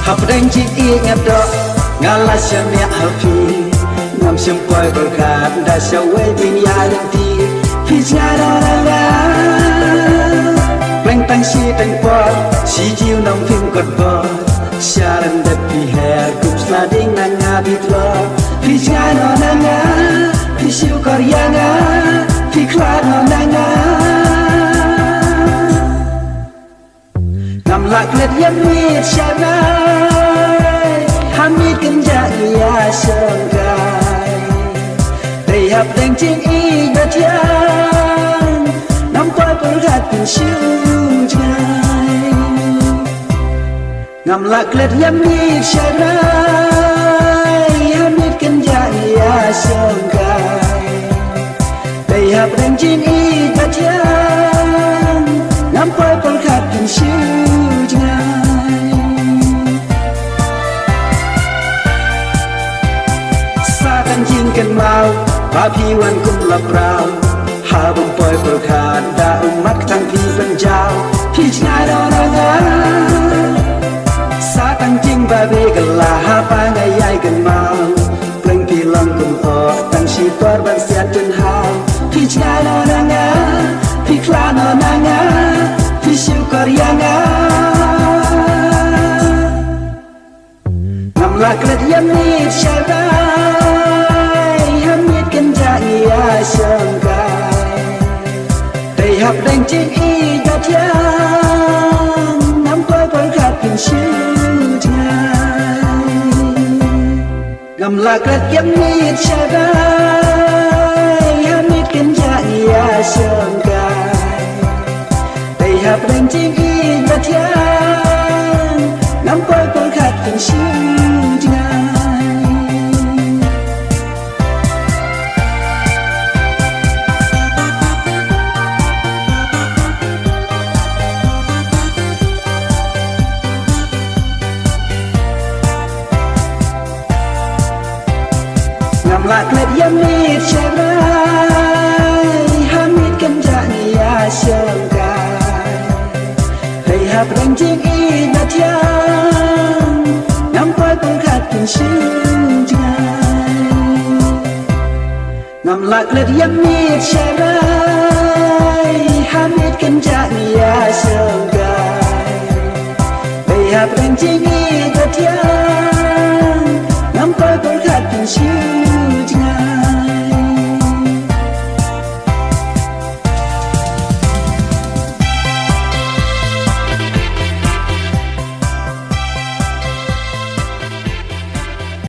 Hapdeng chik ingat dok ngalas syamia hafi ngam sempoi berkat dasya wedding ya lenti fichara ranga pleng tang si tang pot si jiu nong phim kot bo sharan dat pi hair kup slading nanga bitlo fichara ranga fisiu koryanga fiklat nanga ngam laklet yamit syanai hamid kenja ia sengkai Rehab deng cing i batiang nampak perhat pun syujai ngam laklet yamit syanai hamid kenja ia sengkai Rehab deng cing i batiang nampak perhat pun syujai Jing kan mau Papi wan kum laprau Habung poi berkat Da umat tang pi penjau Pi cngai doranga Satang jing babe gelah Hapa ngayai kan mau Pleng pi lang kum o Tang si korban siat jen hau Pi cngai doranga Pi klan doranga Pi siu koryanga Ngam laklet yamit syarai ia sengkai Rehab deng cing i batiang nampak perkat pun syujai ngam laklet yamit syarai hamid kenja ia sengkai Rehab deng cing i batiang nampak perkat pun syujai Laklet yamit syarai hamid kenja ia sengkai Rehab deng cing i batiang nampak perkat pun syujai ngam laklet yamit syarai hamid kenja ia sengkai Rehab deng cing i batiang nampak perkat pun syujai